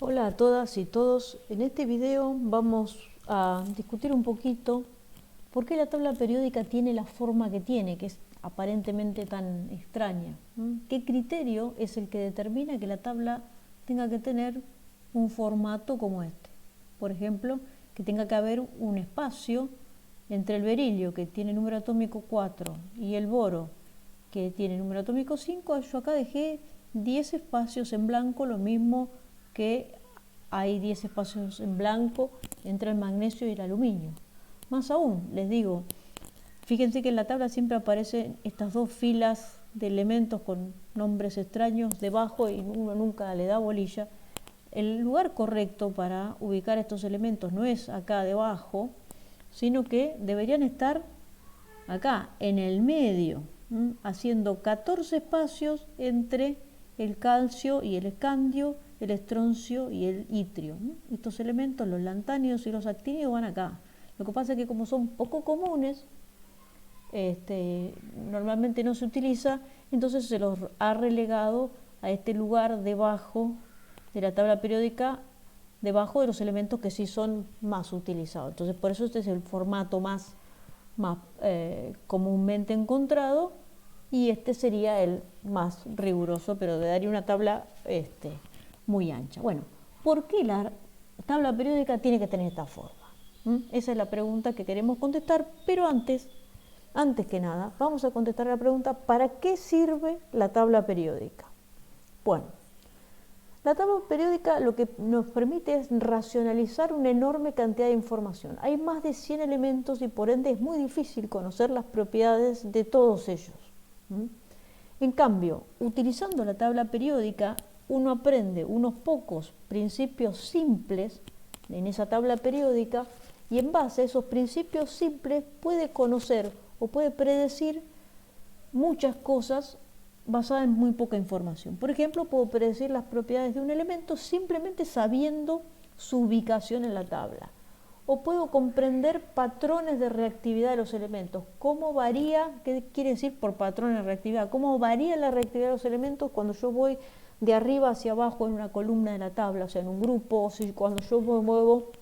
Hola a todas y todos. En este video vamos a discutir un poquito por qué la tabla periódica tiene la forma que tiene, que es aparentemente tan extraña. ¿Qué criterio es el que determina que la tabla tenga que tener un formato como este? Por ejemplo, que tenga que haber un espacio entre el berilio, que tiene número atómico 4, y el boro, que tiene número atómico 5. Yo acá dejé 10 espacios en blanco, lo mismo que hay 10 espacios en blanco entre el magnesio y el aluminio. Más aún, les digo, fíjense que en la tabla siempre aparecen estas dos filas de elementos con nombres extraños debajo y uno nunca le da bolilla. El lugar correcto para ubicar estos elementos no es acá debajo, sino que deberían estar acá, en el medio, haciendo 14 espacios entre el calcio y el escandio, el estroncio y el itrio. Estos elementos, los lantánidos y los actínidos, van acá. Lo que pasa es que como son poco comunes, normalmente no se utiliza, entonces se los ha relegado a este lugar debajo de la tabla periódica, debajo de los elementos que sí son más utilizados. Entonces por eso este es el formato más comúnmente encontrado, y este sería el más riguroso, pero daría una tabla muy ancha. Bueno, ¿por qué la tabla periódica tiene que tener esta forma? Esa es la pregunta que queremos contestar, pero antes que nada, vamos a contestar la pregunta: ¿para qué sirve la tabla periódica? Bueno, la tabla periódica lo que nos permite es racionalizar una enorme cantidad de información. Hay más de 100 elementos y por ende es muy difícil conocer las propiedades de todos ellos. En cambio, utilizando la tabla periódica, uno aprende unos pocos principios simples en esa tabla periódica, y en base a esos principios simples puede conocer o puede predecir muchas cosas basadas en muy poca información. Por ejemplo, puedo predecir las propiedades de un elemento simplemente sabiendo su ubicación en la tabla. O puedo comprender patrones de reactividad de los elementos. ¿Cómo varía? ¿Qué quiere decir por patrones de reactividad? ¿Cómo varía la reactividad de los elementos cuando yo voy de arriba hacia abajo en una columna de la tabla, o sea, en un grupo, o si cuando yo me muevo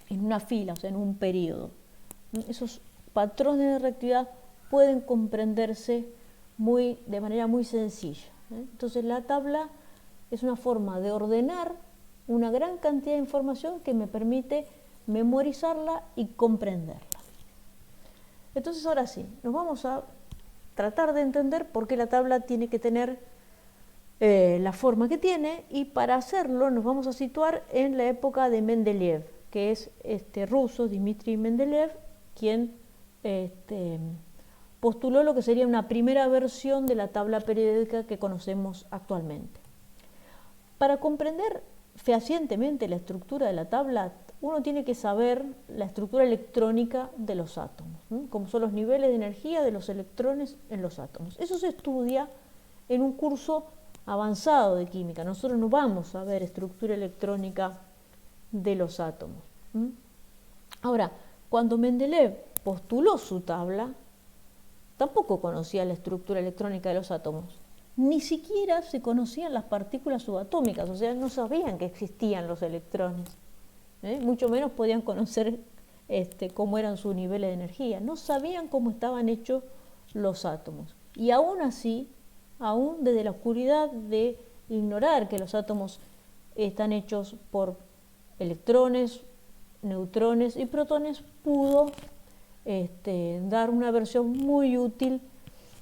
en una fila, o sea, en un periodo? Esos patrones de reactividad pueden comprenderse de manera muy sencilla. Entonces la tabla es una forma de ordenar una gran cantidad de información que me permite memorizarla y comprenderla. Entonces ahora sí, nos vamos a tratar de entender por qué la tabla tiene que tener la forma que tiene, y para hacerlo nos vamos a situar en la época de Mendeleev, que es ruso, Dmitri Mendeleev, quien postuló lo que sería una primera versión de la tabla periódica que conocemos actualmente. Para comprender fehacientemente la estructura de la tabla, uno tiene que saber la estructura electrónica de los átomos, como son los niveles de energía de los electrones en los átomos. Eso se estudia en un curso avanzado de química. Nosotros no vamos a ver estructura electrónica de los átomos. Ahora, cuando Mendeleev postuló su tabla, tampoco conocía la estructura electrónica de los átomos. Ni siquiera se conocían las partículas subatómicas, o sea, no sabían que existían los electrones. Mucho menos podían conocer cómo eran sus niveles de energía. No sabían cómo estaban hechos los átomos. Y aún así, aún desde la oscuridad de ignorar que los átomos están hechos por electrones, neutrones y protones, pudo dar una versión muy útil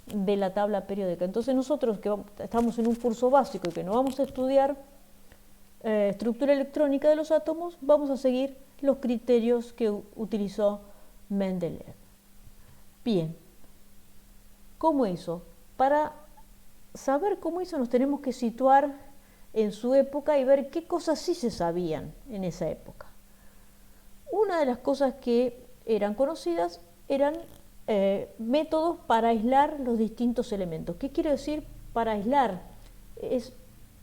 de la tabla periódica. Entonces nosotros que estamos en un curso básico y que no vamos a estudiar estructura electrónica de los átomos, vamos a seguir los criterios que utilizó Mendeleev. Bien, ¿cómo hizo? Para saber cómo hizo nos tenemos que situar en su época y ver qué cosas sí se sabían en esa época. Una de las cosas que eran conocidas eran métodos para aislar los distintos elementos. ¿Qué quiero decir para aislar?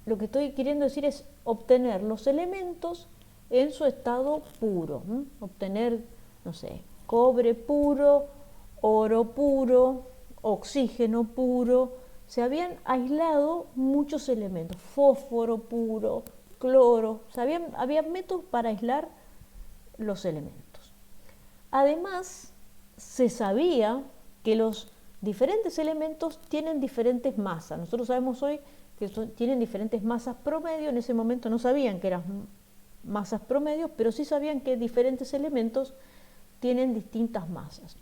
Lo que estoy queriendo decir es obtener los elementos en su estado puro. Obtener, no sé, cobre puro, oro puro, oxígeno puro. Se habían aislado muchos elementos, fósforo puro, cloro, o sea, había métodos para aislar los elementos. Además, se sabía que los diferentes elementos tienen diferentes masas. Nosotros sabemos hoy que tienen diferentes masas promedio. En ese momento no sabían que eran masas promedio, pero sí sabían que diferentes elementos tienen distintas masas.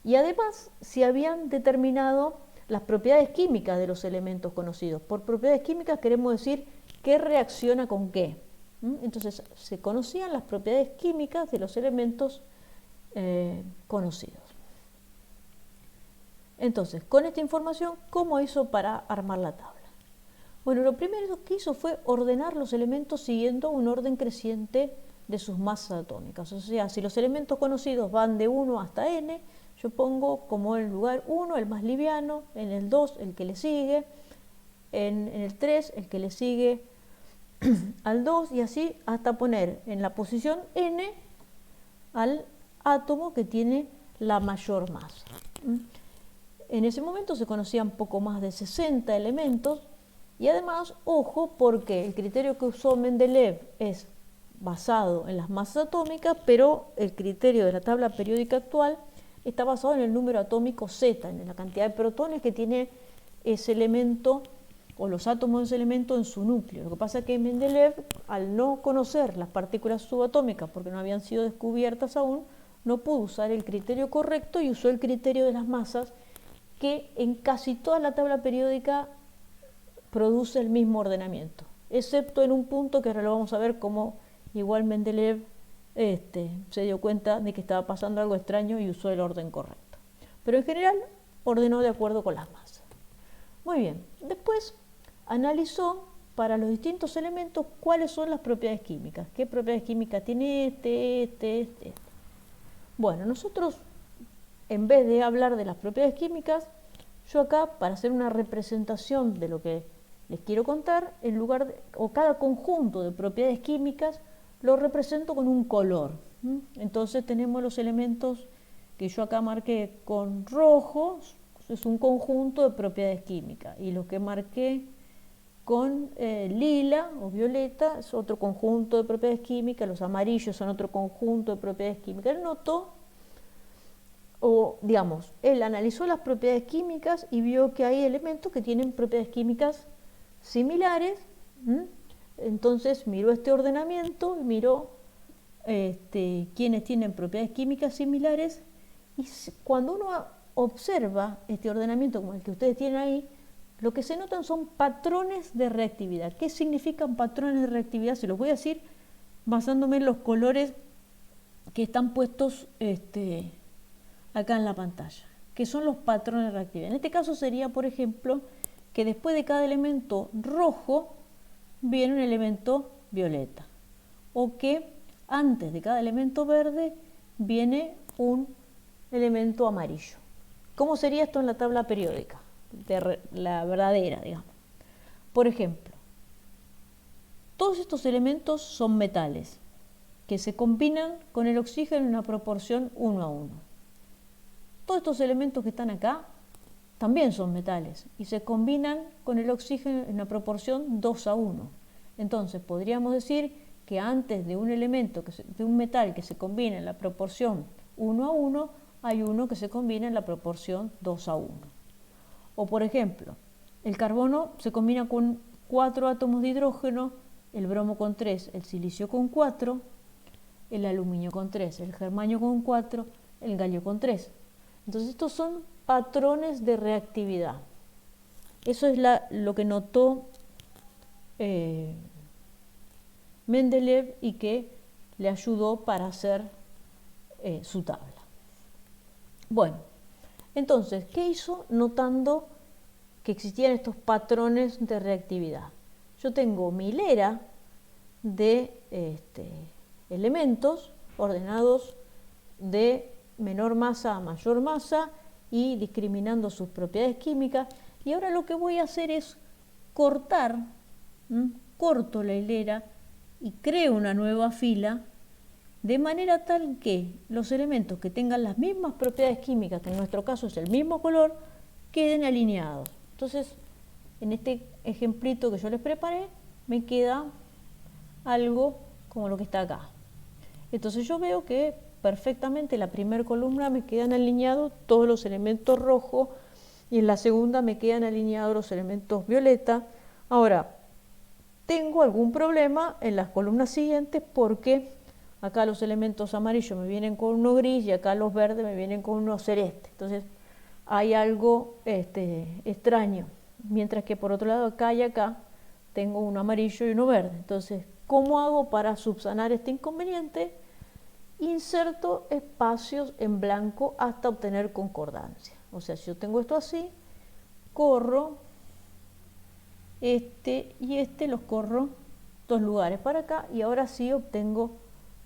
Y además se habían determinado las propiedades químicas de los elementos conocidos. Por propiedades químicas queremos decir qué reacciona con qué. Entonces se conocían las propiedades químicas de los elementos conocidos. Entonces, con esta información, ¿cómo hizo para armar la tabla? Bueno, lo primero que hizo fue ordenar los elementos siguiendo un orden creciente de sus masas atómicas. O sea, si los elementos conocidos van de 1 hasta n, yo pongo como en el lugar 1 el más liviano, en el 2 el que le sigue, en el 3 el que le sigue al 2 y así hasta poner en la posición n al átomo que tiene la mayor masa. En ese momento se conocían poco más de 60 elementos y además, ojo, porque el criterio que usó Mendeleev es basado en las masas atómicas, pero el criterio de la tabla periódica actual está basado en el número atómico Z, en la cantidad de protones que tiene ese elemento o los átomos de ese elemento en su núcleo. Lo que pasa es que Mendeleev, al no conocer las partículas subatómicas porque no habían sido descubiertas aún, no pudo usar el criterio correcto y usó el criterio de las masas, que en casi toda la tabla periódica produce el mismo ordenamiento, excepto en un punto que ahora lo vamos a ver cómo igual Mendeleev se dio cuenta de que estaba pasando algo extraño y usó el orden correcto. Pero en general ordenó de acuerdo con las masas. Muy bien, después analizó para los distintos elementos cuáles son las propiedades químicas, qué propiedades químicas tiene este. Bueno, nosotros en vez de hablar de las propiedades químicas, yo acá, para hacer una representación de lo que les quiero contar, en lugar de, o cada conjunto de propiedades químicas, lo represento con un color. Entonces tenemos los elementos que yo acá marqué con rojo, es un conjunto de propiedades químicas, y los que marqué con lila o violeta es otro conjunto de propiedades químicas, los amarillos son otro conjunto de propiedades químicas. Él notó, o digamos, él analizó las propiedades químicas y vio que hay elementos que tienen propiedades químicas similares. Entonces miró este ordenamiento, miró quienes tienen propiedades químicas similares, y cuando uno observa este ordenamiento como el que ustedes tienen ahí, lo que se notan son patrones de reactividad. ¿Qué significan patrones de reactividad? Se los voy a decir basándome en los colores que están puestos acá en la pantalla, que son los patrones de reactividad. En este caso sería, por ejemplo, que después de cada elemento rojo viene un elemento violeta, o que antes de cada elemento verde viene un elemento amarillo. ¿Cómo sería esto en la tabla periódica? La verdadera, digamos. Por ejemplo, todos estos elementos son metales que se combinan con el oxígeno en una proporción 1:1. Todos estos elementos que están acá también son metales y se combinan con el oxígeno en una proporción 2:1. Entonces podríamos decir que antes de un elemento, de un metal que se combina en la proporción 1:1, hay uno que se combina en la proporción 2:1. O por ejemplo, el carbono se combina con 4 átomos de hidrógeno, el bromo con 3, el silicio con 4, el aluminio con 3, el germanio con 4, el galio con 3. Entonces estos son patrones de reactividad. Eso es lo que notó Mendeleev y que le ayudó para hacer su tabla. Bueno, entonces, ¿qué hizo notando que existían estos patrones de reactividad? Yo tengo mi hilera de elementos ordenados de menor masa a mayor masa y discriminando sus propiedades químicas, y ahora lo que voy a hacer es corto la hilera y creo una nueva fila de manera tal que los elementos que tengan las mismas propiedades químicas, que en nuestro caso es el mismo color, queden alineados. Entonces, en este ejemplito que yo les preparé, me queda algo como lo que está acá. Entonces yo veo que perfectamente en la primera columna me quedan alineados todos los elementos rojos y en la segunda me quedan alineados los elementos violeta. Ahora, tengo algún problema en las columnas siguientes porque acá los elementos amarillos me vienen con uno gris y acá los verdes me vienen con uno celeste. Entonces hay algo extraño, mientras que por otro lado acá y acá tengo uno amarillo y uno verde. Entonces, ¿cómo hago para subsanar este inconveniente? Inserto espacios en blanco hasta obtener concordancia. O sea, si yo tengo esto así, corro este y este, los corro 2 lugares para acá y ahora sí obtengo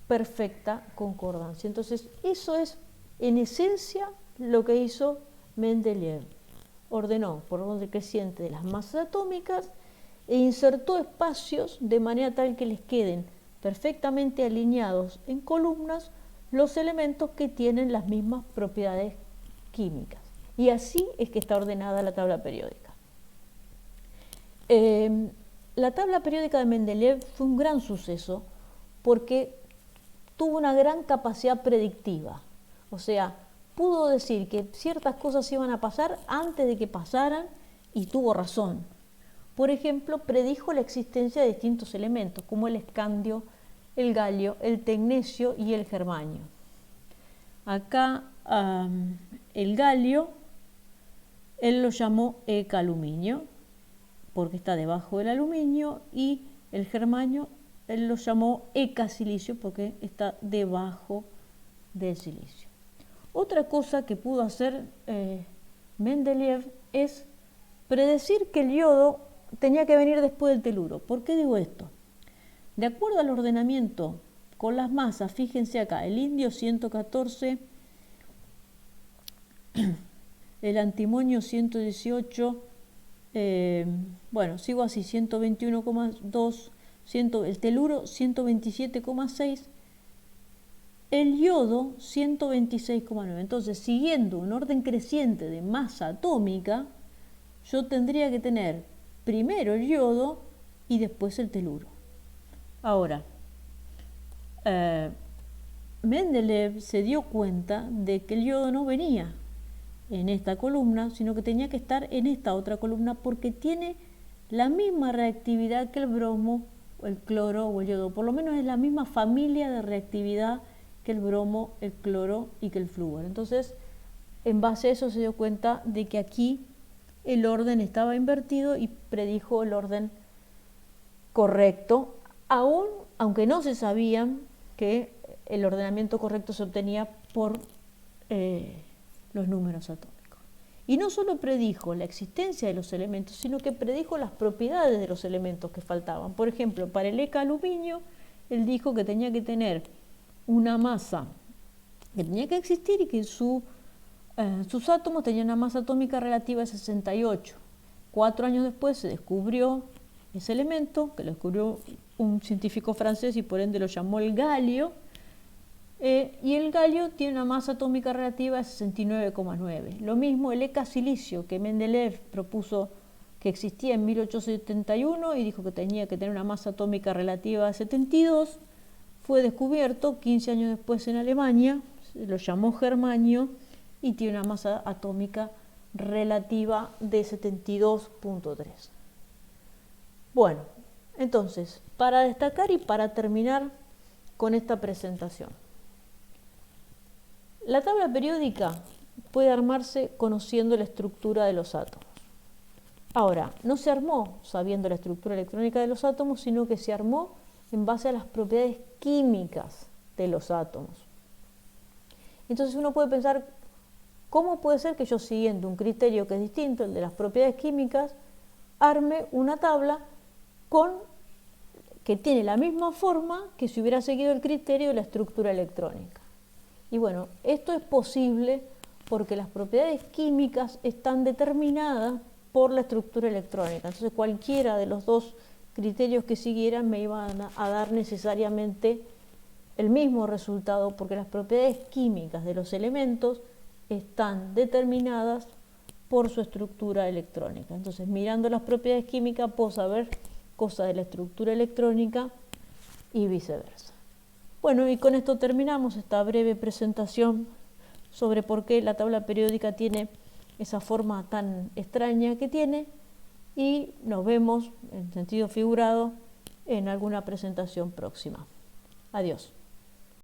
perfecta concordancia. Entonces, eso es en esencia lo que hizo Mendeleev. Ordenó por orden decreciente de las masas atómicas e insertó espacios de manera tal que les queden perfectamente alineados en columnas los elementos que tienen las mismas propiedades químicas. Y así es que está ordenada la tabla periódica. La tabla periódica de Mendeleev fue un gran suceso porque tuvo una gran capacidad predictiva. O sea, pudo decir que ciertas cosas iban a pasar antes de que pasaran y tuvo razón. Por ejemplo, predijo la existencia de distintos elementos como el escandio, el galio, el tecnecio y el germanio. Acá el galio, él lo llamó ecaluminio, porque está debajo del aluminio, y el germanio, él lo llamó ecasilicio, porque está debajo del silicio. Otra cosa que pudo hacer Mendeleev es predecir que el yodo tenía que venir después del teluro. ¿Por qué digo esto? De acuerdo al ordenamiento con las masas, fíjense acá, el indio 114, el antimonio 118, bueno, sigo así, 121,2, el teluro 127,6, el yodo 126,9. Entonces, siguiendo un orden creciente de masa atómica, yo tendría que tener primero el yodo y después el teluro. Ahora, Mendeleev se dio cuenta de que el yodo no venía en esta columna, sino que tenía que estar en esta otra columna porque tiene la misma reactividad que el bromo, el cloro o el yodo. Por lo menos es la misma familia de reactividad que el bromo, el cloro y que el flúor. Entonces, en base a eso se dio cuenta de que aquí el orden estaba invertido y predijo el orden correcto, aunque no se sabía que el ordenamiento correcto se obtenía por los números atómicos. Y no solo predijo la existencia de los elementos, sino que predijo las propiedades de los elementos que faltaban. Por ejemplo, para el eca-aluminio, él dijo que tenía que tener una masa, que tenía que existir y que sus átomos tenían una masa atómica relativa de 68. 4 años después se descubrió ese elemento, que lo descubrió un científico francés y por ende lo llamó el galio, y el galio tiene una masa atómica relativa de 69,9. Lo mismo el ecasilicio, que Mendeleev propuso que existía en 1871 y dijo que tenía que tener una masa atómica relativa de 72, fue descubierto 15 años después en Alemania, se lo llamó germanio y tiene una masa atómica relativa de 72,3. Bueno, entonces, para destacar y para terminar con esta presentación, la tabla periódica puede armarse conociendo la estructura de los átomos. Ahora, no se armó sabiendo la estructura electrónica de los átomos, sino que se armó en base a las propiedades químicas de los átomos. Entonces uno puede pensar, ¿cómo puede ser que yo, siguiendo un criterio que es distinto, el de las propiedades químicas, arme una tabla que tiene la misma forma que si hubiera seguido el criterio de la estructura electrónica? Y bueno, esto es posible porque las propiedades químicas están determinadas por la estructura electrónica. Entonces cualquiera de los dos criterios que siguieran me iban a dar necesariamente el mismo resultado, porque las propiedades químicas de los elementos están determinadas por su estructura electrónica. Entonces, mirando las propiedades químicas puedo saber cosas de la estructura electrónica y viceversa. Bueno, y con esto terminamos esta breve presentación sobre por qué la tabla periódica tiene esa forma tan extraña que tiene, y nos vemos en sentido figurado en alguna presentación próxima. Adiós.